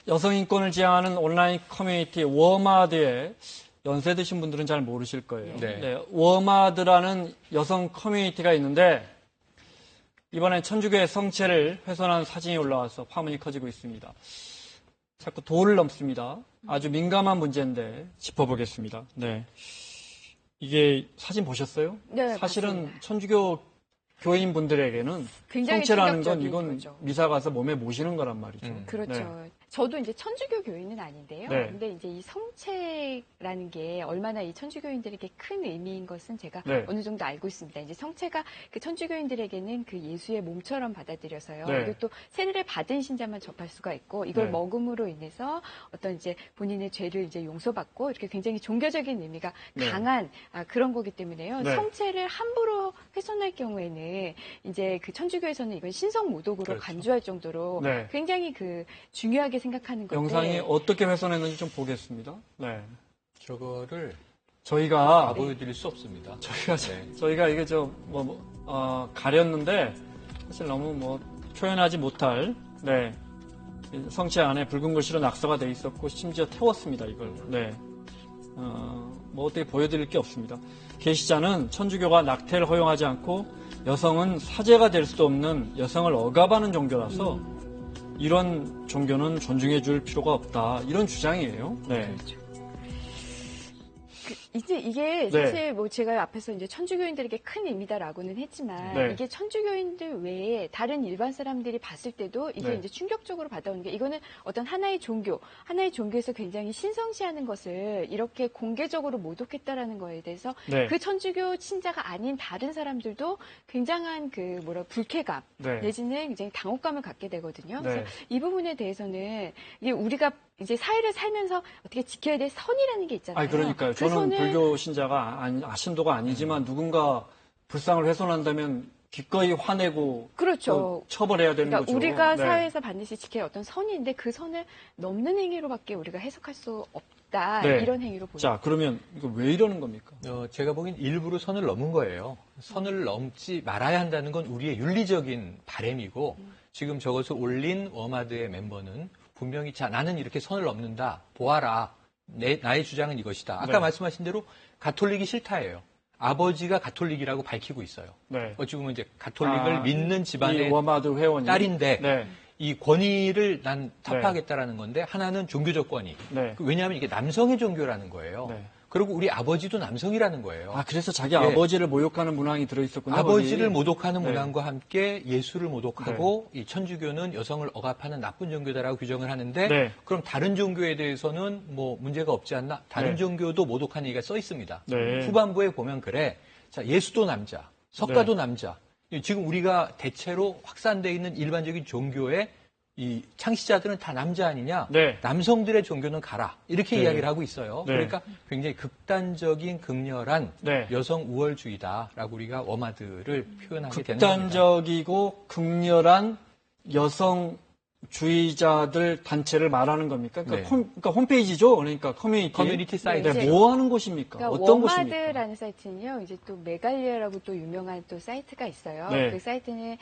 여성 인권을 지향하는 온라인 커뮤니티 워마드에 연세 드신 분들은 잘 모르실 거예요. 네. 네, 워마드라는 여성 커뮤니티가 있는데 이번엔 천주교의 성체를 훼손한 사진이 올라와서 파문이 커지고 있습니다. 자꾸 도를 넘습니다. 아주 민감한 문제인데 짚어보겠습니다. 네, 이게 사진 보셨어요? 네, 사실은 맞습니다. 천주교 교인분들에게는 굉장히 성체라는 건 충격적인 이건 거죠. 미사 가서 몸에 모시는 거란 말이죠. 그렇죠. 네. 저도 이제 천주교 교인은 아닌데요. 네. 근데 이제 이 성체라는 게 얼마나 이 천주교인들에게 큰 의미인 것은 제가 네. 어느 정도 알고 있습니다. 이제 성체가 그 천주교인들에게는 그 예수의 몸처럼 받아들여서요. 네. 그리고 또 세례를 받은 신자만 접할 수가 있고 이걸 네. 먹음으로 인해서 어떤 이제 본인의 죄를 이제 용서받고 이렇게 굉장히 종교적인 의미가 네. 강한 그런 거기 때문에요. 네. 성체를 함부로 훼손할 경우에는 이제 그 천주교에서는 이건 신성 모독으로 그렇죠. 간주할 정도로 네. 굉장히 그 중요하게 생각하는 건데 영상이 어떻게 훼손했는지 좀 보겠습니다. 네. 저거를 저희가 보여드릴 수 없습니다. 저희가 이게 가렸는데 사실 너무 표현하지 못할 성체 안에 붉은 글씨로 낙서가 돼 있었고 심지어 태웠습니다 이걸. 네. 어떻게 보여드릴 게 없습니다. 계시자는 천주교가 낙태를 허용하지 않고 여성은 사제가 될 수도 없는 여성을 억압하는 종교라서 이런 종교는 존중해 줄 필요가 없다. 이런 주장이에요. 네. 그렇죠. 이제 이게 네. 사실 제가 앞에서 이제 천주교인들에게 큰 의미다라고는 했지만 네. 이게 천주교인들 외에 다른 일반 사람들이 봤을 때도 이게 네. 이제 충격적으로 받아오는 게 이거는 어떤 하나의 종교에서 굉장히 신성시하는 것을 이렇게 공개적으로 모독했다라는 거에 대해서 네. 그 천주교 신자가 아닌 다른 사람들도 굉장한 불쾌감 네. 내지는 굉장히 당혹감을 갖게 되거든요. 네. 그래서 이 부분에 대해서는 이게 우리가 이제 사회를 살면서 어떻게 지켜야 될 선이라는 게 있잖아요. 그러니까요. 그 저는 선을 불교 신자가 신도가 아니지만 누군가 불상을 훼손한다면 기꺼이 화내고 그렇죠. 또 처벌해야 되는 그러니까 거죠. 우리가 네. 사회에서 반드시 지켜야 할 어떤 선인데 그 선을 넘는 행위로밖에 우리가 해석할 수 없다. 네. 이런 행위로 보입니다. 자, 그러면 이거 왜 이러는 겁니까? 제가 보기엔 일부러 선을 넘은 거예요. 선을 넘지 말아야 한다는 건 우리의 윤리적인 바람이고 지금 저것을 올린 워마드의 멤버는 분명히 나는 이렇게 선을 넘는다. 보아라. 나의 주장은 이것이다. 아까 네. 말씀하신 대로 가톨릭이 싫다예요. 아버지가 가톨릭이라고 밝히고 있어요. 네. 어찌 보면 이제 가톨릭을 믿는 집안의 이 워마드 회원이 딸인데 네. 이 권위를 난 타파하겠다라는 건데 하나는 종교적 권위. 네. 왜냐하면 이게 남성의 종교라는 거예요. 네. 그리고 우리 아버지도 남성이라는 거예요. 그래서 자기 아버지를 모욕하는 문항이 들어있었군요. 아버지를 거기. 모독하는 네. 문항과 함께 예수를 모독하고 이 천주교는 여성을 억압하는 나쁜 종교다라고 규정을 하는데 네. 그럼 다른 종교에 대해서는 문제가 없지 않나? 다른 네. 종교도 모독하는 얘기가 써 있습니다. 네. 후반부에 보면 그래. 자, 예수도 남자, 석가도 남자. 지금 우리가 대체로 확산되어 있는 일반적인 종교의 이 창시자들은 다 남자 아니냐? 네. 남성들의 종교는 가라. 이렇게 네. 이야기를 하고 있어요. 네. 그러니까 굉장히 극단적인 극렬한 네. 여성 우월주의다라고 우리가 워마드를 표현하게 되는 겁니다. 극단적이고 극렬한 여성주의자들 단체를 말하는 겁니까? 그러니까, 네. 그러니까 홈페이지죠. 그러니까 커뮤니티 사이트. 네, 뭐 하는 곳입니까? 그러니까 어떤 곳입니까? 워마드라는 사이트는요, 이제 또 메갈리아라고 또 유명한 또 사이트가 있어요. 네. 그 사이트는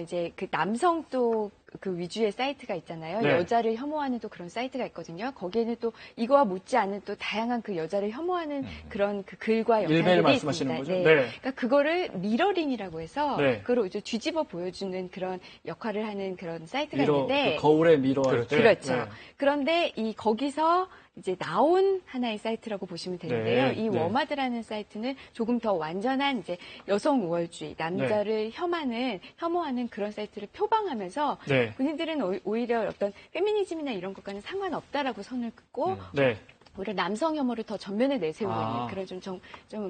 이제 그 남성 또 그 위주의 사이트가 있잖아요. 네. 여자를 혐오하는 또 그런 사이트가 있거든요. 거기에는 또 이거와 못지않은 또 다양한 그 여자를 혐오하는 그런 그 글과 일베를 영상들이 말씀하시는 있습니다. 거죠? 네. 네. 그러니까 그거를 미러링이라고 해서 네. 그걸 이제 뒤집어 보여주는 그런 역할을 하는 그런 사이트가 미러, 있는데 그 거울에 미러할 때. 그렇죠. 네. 그런데 거기서 이제 나온 하나의 사이트라고 보시면 되는데요. 네, 이 네. 워마드라는 사이트는 조금 더 완전한 이제 여성 우월주의, 남자를 혐오하는 그런 사이트를 표방하면서 네. 본인들은 오히려 어떤 페미니즘이나 이런 것과는 상관없다라고 선을 긋고 네. 오히려 남성 혐오를 더 전면에 내세우고 있는 그런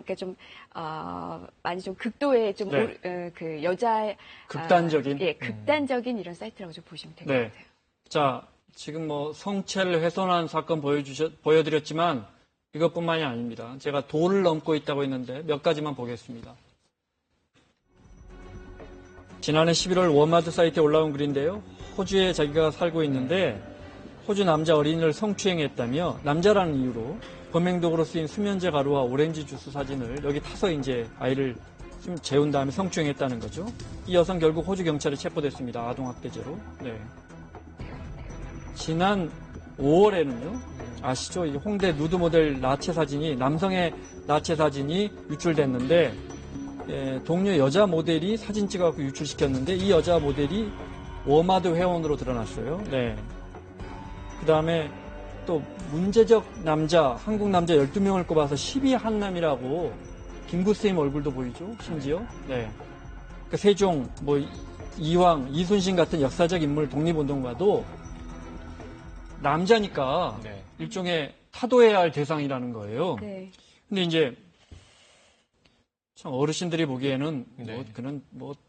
그러니까 많이 좀 극도의 좀 네. 그 여자 극단적인 극단적인 이런 사이트라고 좀 보시면 될 것 네. 같아요. 자, 지금 성체를 훼손한 사건 보여드렸지만 이것뿐만이 아닙니다. 제가 도를 넘고 있다고 했는데 몇 가지만 보겠습니다. 지난해 11월 워마드 사이트에 올라온 글인데요. 호주에 자기가 살고 있는데 호주 남자 어린이를 성추행했다며 남자라는 이유로 범행도구로 쓰인 수면제 가루와 오렌지 주스 사진을 여기 타서 이제 아이를 좀 재운 다음에 성추행했다는 거죠. 이 여성 결국 호주 경찰에 체포됐습니다. 아동학대죄로. 네. 지난 5월에는요. 아시죠? 이 홍대 누드 모델 나체 사진이 남성의 나체 사진이 유출됐는데 동료 여자 모델이 사진 찍어갖고 유출시켰는데 이 여자 모델이 워마드 회원으로 드러났어요. 네. 그 다음에 또 문제적 남자, 한국 남자 12명을 꼽아서 12한남이라고 김구쌤 얼굴도 보이죠? 심지어. 네. 그 세종, 이황, 이순신 같은 역사적 인물 독립운동가도 남자니까 네. 일종의 타도해야 할 대상이라는 거예요. 네. 근데 이제 참 어르신들이 보기에는 네. 그는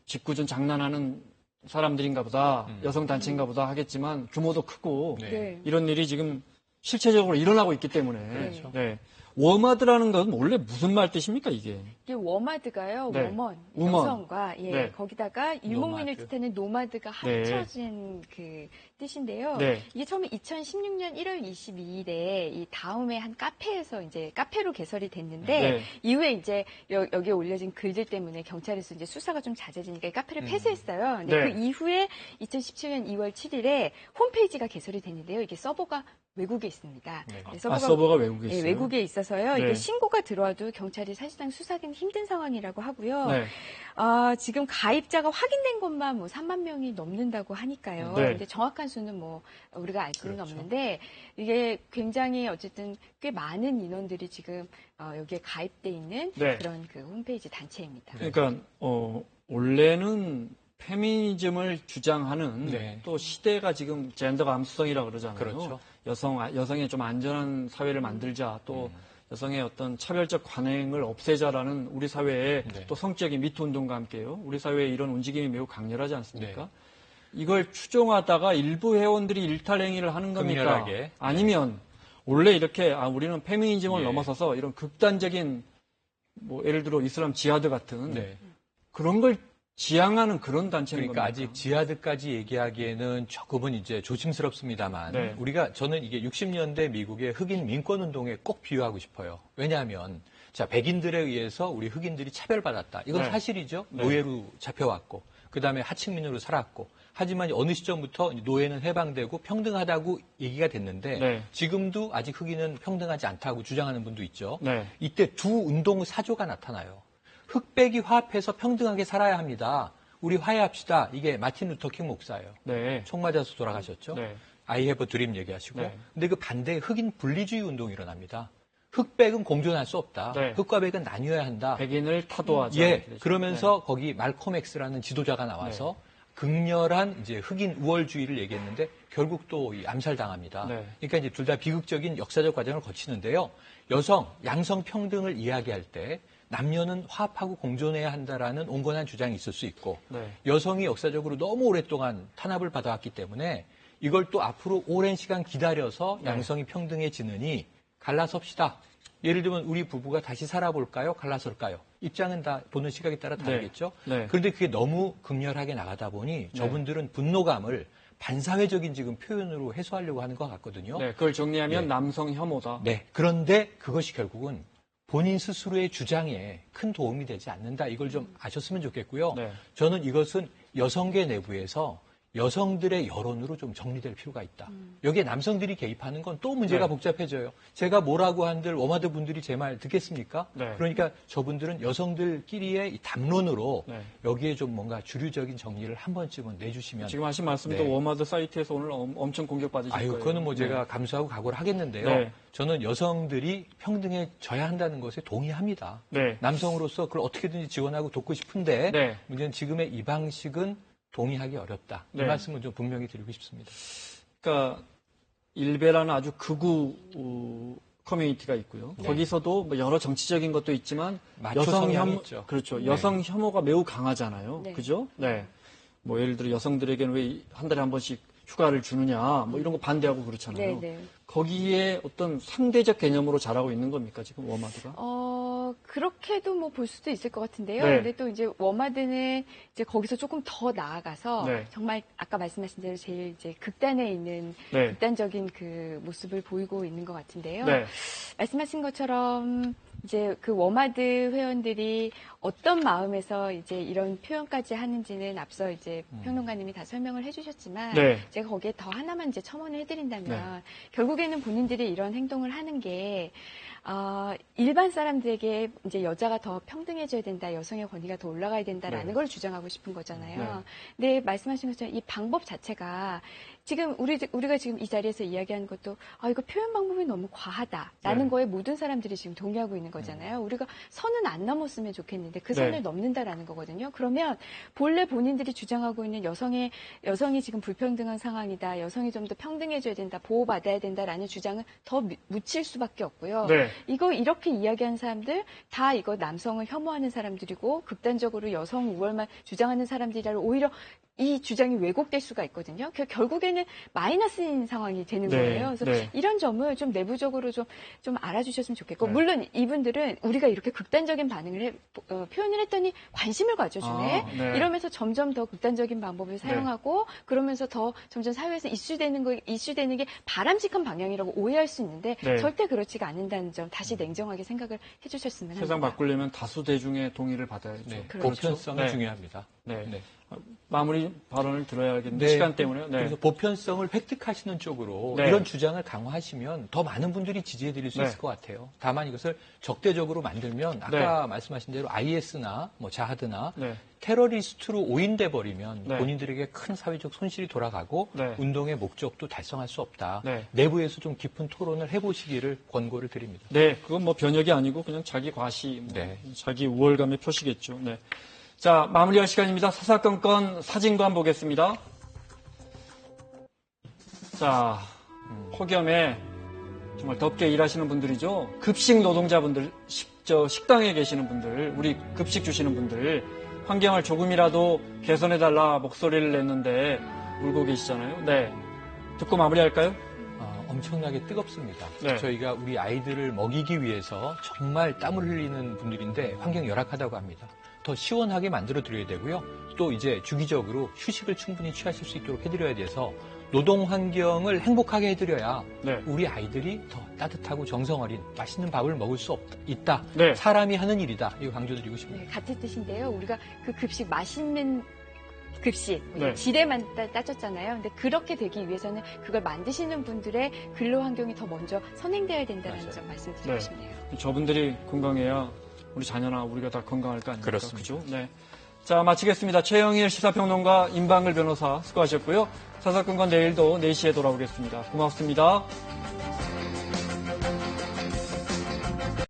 짓궂은 장난하는 사람들인가 보다, 여성 단체인가 보다 하겠지만 규모도 크고 네. 네. 이런 일이 지금 실체적으로 일어나고 있기 때문에 그렇죠. 네. 워마드라는 건 원래 무슨 말 뜻입니까 이게? 이게 워마드가요. 네. 워먼, 우먼. 여성과 네. 거기다가 유목민을 노마드. 뜻하는 노마드가 네. 합쳐진 그 뜻인데요. 네. 이게 처음에 2016년 1월 22일에 이 다음에 한 카페에서 이제 카페로 개설이 됐는데 네. 이후에 이제 여기에 올려진 글들 때문에 경찰에서 이제 수사가 좀 잦아지니까 이 카페를 폐쇄했어요. 근데 네. 그 이후에 2017년 2월 7일에 홈페이지가 개설이 됐는데요. 이게 서버가 외국에 있습니다. 네. 네, 서버가 외국에 있어요. 예, 외국에 있어서요. 네. 이게 신고가 들어와도 경찰이 사실상 수사하기는 힘든 상황이라고 하고요. 네. 지금 가입자가 확인된 것만 3만 명이 넘는다고 하니까요. 네. 근데 정확한 수는 우리가 알 수는 그렇죠. 없는데 이게 굉장히 어쨌든 꽤 많은 인원들이 지금 여기에 가입돼 있는 네. 그런 그 홈페이지 단체입니다. 그러니까 원래는 페미니즘을 주장하는 네. 또 시대가 지금 젠더 감수성이라고 그러잖아요. 그렇죠. 여성의 좀 안전한 사회를 만들자, 또 여성의 어떤 차별적 관행을 없애자라는 우리 사회의 네. 또 성적인 미투 운동과 함께요. 우리 사회에 이런 움직임이 매우 강렬하지 않습니까? 네. 이걸 추종하다가 일부 회원들이 일탈 행위를 하는 겁니까? 극렬하게. 아니면 원래 이렇게 우리는 페미니즘을 예. 넘어서서 이런 극단적인 예를 들어 이슬람 지하드 같은 네. 그런 걸 지향하는 그런 단체인 그러니까 겁니까? 아직 지하드까지 얘기하기에는 조금은 이제 조심스럽습니다만 네. 저는 이게 60년대 미국의 흑인 민권 운동에 꼭 비유하고 싶어요. 왜냐하면 백인들에 의해서 우리 흑인들이 차별받았다. 이건 네. 사실이죠. 네. 노예로 잡혀왔고 그다음에 하층민으로 살았고 하지만 어느 시점부터 노예는 해방되고 평등하다고 얘기가 됐는데 네. 지금도 아직 흑인은 평등하지 않다고 주장하는 분도 있죠. 네. 이때 두 운동 사조가 나타나요. 흑백이 화합해서 평등하게 살아야 합니다. 우리 화해합시다. 이게 마틴 루터킹 목사예요. 네. 총 맞아서 돌아가셨죠. 네. I have a dream 얘기하시고. 네. 근데 그 반대에 흑인 분리주의 운동이 일어납니다. 흑백은 공존할 수 없다. 네. 흑과 백은 나뉘어야 한다. 백인을 타도하자. 예. 그러면서 거기 말콤 X라는 지도자가 나와서 네. 극렬한 이제 흑인 우월주의를 얘기했는데 결국 또 암살당합니다. 네. 그러니까 이제 둘 다 비극적인 역사적 과정을 거치는데요. 양성 평등을 이야기할 때 남녀는 화합하고 공존해야 한다라는 온건한 주장이 있을 수 있고 네. 여성이 역사적으로 너무 오랫동안 탄압을 받아왔기 때문에 이걸 또 앞으로 오랜 시간 기다려서 네. 양성이 평등해지느니 갈라섭시다. 예를 들면 우리 부부가 다시 살아볼까요? 갈라설까요? 입장은 다 보는 시각에 따라 다르겠죠. 네. 그런데 그게 너무 극렬하게 나가다 보니 저분들은 분노감을 반사회적인 지금 표현으로 해소하려고 하는 것 같거든요. 네. 그걸 정리하면 예. 남성 혐오다. 네. 그런데 그것이 결국은 본인 스스로의 주장에 큰 도움이 되지 않는다. 이걸 좀 아셨으면 좋겠고요. 네. 저는 이것은 여성계 내부에서 여성들의 여론으로 좀 정리될 필요가 있다. 여기에 남성들이 개입하는 건 또 문제가 네. 복잡해져요. 제가 뭐라고 한들 워마드 분들이 제 말 듣겠습니까? 네. 그러니까 저분들은 여성들끼리의 이 담론으로 네. 여기에 좀 뭔가 주류적인 정리를 한 번쯤은 내주시면. 지금 하신 말씀도 네. 워마드 사이트에서 오늘 엄청 공격받으실 거예요. 그거는 네. 제가 감수하고 각오를 하겠는데요. 네. 저는 여성들이 평등해져야 한다는 것에 동의합니다. 네. 남성으로서 그걸 어떻게든지 지원하고 돕고 싶은데 네. 문제는 지금의 이 방식은 동의하기 어렵다. 네. 이 말씀을 좀 분명히 드리고 싶습니다. 그러니까 일베라는 아주 극우 커뮤니티가 있고요. 네. 거기서도 여러 정치적인 것도 있지만 마초 여성 성향이 혐오, 있죠. 그렇죠. 네. 여성 혐오가 매우 강하잖아요. 네. 그죠? 네. 예를 들어 여성들에게는 왜 한 달에 한 번씩 휴가를 주느냐, 이런 거 반대하고 그렇잖아요. 네, 네. 거기에 어떤 상대적 개념으로 자라고 있는 겁니까 지금 워마드가? 그렇게도 뭐 볼 수도 있을 것 같은데요. 네. 근데 또 이제 워마드는 이제 거기서 조금 더 나아가서 네. 정말 아까 말씀하신 대로 제일 이제 극단에 있는 네. 극단적인 그 모습을 보이고 있는 것 같은데요. 네. 말씀하신 것처럼 이제 그 워마드 회원들이 어떤 마음에서 이제 이런 표현까지 하는지는 앞서 이제 평론가님이 다 설명을 해주셨지만 네. 제가 거기에 더 하나만 이제 첨언을 해드린다면 네. 결국에는 본인들이 이런 행동을 하는 게 일반 사람들에게 이제 여자가 더 평등해져야 된다, 여성의 권위가 더 올라가야 된다라는 네. 걸 주장하고 싶은 거잖아요. 네. 근데 말씀하신 것처럼 이 방법 자체가 지금 우리가 지금 이 자리에서 이야기하는 것도 이거 표현 방법이 너무 과하다라는 네. 거에 모든 사람들이 지금 동의하고 있는 거잖아요. 우리가 선은 안 넘었으면 좋겠는데 그 선을 네. 넘는다라는 거거든요. 그러면 본래 본인들이 주장하고 있는 여성이 지금 불평등한 상황이다, 여성이 좀 더 평등해져야 된다, 보호받아야 된다라는 주장을 더 묻힐 수밖에 없고요. 네. 이거 이렇게 이야기하는 사람들 다 이거 남성을 혐오하는 사람들이고 극단적으로 여성 우월만 주장하는 사람들이라 오히려 이 주장이 왜곡될 수가 있거든요. 결국에는 마이너스인 상황이 되는 네, 거예요. 그래서 네. 이런 점을 좀 내부적으로 좀 알아주셨으면 좋겠고, 네. 물론 이분들은 우리가 이렇게 극단적인 반응을 표현을 했더니 관심을 가져주네. 네. 이러면서 점점 더 극단적인 방법을 사용하고 그러면서 더 점점 사회에서 이슈되는 게 바람직한 방향이라고 오해할 수 있는데 네. 절대 그렇지가 않는다는 점 다시 냉정하게 생각을 해주셨으면 합니다. 세상 바꾸려면 다수 대중의 동의를 받아야죠. 네, 그렇죠. 보편성이 네. 중요합니다. 네. 네. 마무리 발언을 들어야겠는데 네. 시간 때문에요. 네. 그래서 보편성을 획득하시는 쪽으로 네. 이런 주장을 강화하시면 더 많은 분들이 지지해드릴 수 네. 있을 것 같아요. 다만 이것을 적대적으로 만들면 아까 말씀하신 대로 IS나 뭐 자하드나 네. 테러리스트로 오인돼 버리면 네. 본인들에게 큰 사회적 손실이 돌아가고 네. 운동의 목적도 달성할 수 없다. 네. 내부에서 좀 깊은 토론을 해보시기를 권고를 드립니다. 네, 그건 뭐 변혁이 아니고 그냥 자기 과시, 네. 자기 우월감의 표시겠죠. 네. 자, 마무리할 시간입니다. 사사건건 사진과 한번 보겠습니다. 자, 폭염에 정말 덥게 일하시는 분들이죠. 급식 노동자분들, 식당에 계시는 분들, 우리 급식 주시는 분들, 환경을 조금이라도 개선해달라 목소리를 냈는데 울고 계시잖아요. 네. 듣고 마무리할까요? 엄청나게 뜨겁습니다. 네. 저희가 우리 아이들을 먹이기 위해서 정말 땀을 흘리는 분들인데 환경이 열악하다고 합니다. 더 시원하게 만들어 드려야 되고요. 또 이제 주기적으로 휴식을 충분히 취하실 수 있도록 해드려야 돼서 노동 환경을 행복하게 해드려야 네. 우리 아이들이 더 따뜻하고 정성 어린 맛있는 밥을 먹을 수 있다. 네. 사람이 하는 일이다. 이거 강조드리고 싶습니다. 네, 같은 뜻인데요. 우리가 그 급식 맛있는 급식 네. 질에만 따졌잖아요. 근데 그렇게 되기 위해서는 그걸 만드시는 분들의 근로 환경이 더 먼저 선행되어야 된다는 맞아요. 점 말씀드리고 네. 싶네요. 저분들이 건강해야 우리 자녀나 우리가 다 건강할 거 아닙니까? 그렇습니다. 그죠? 네. 자, 마치겠습니다. 최영일 시사평론가, 임방글 변호사 수고하셨고요. 사사건건 내일도 4시에 돌아오겠습니다. 고맙습니다.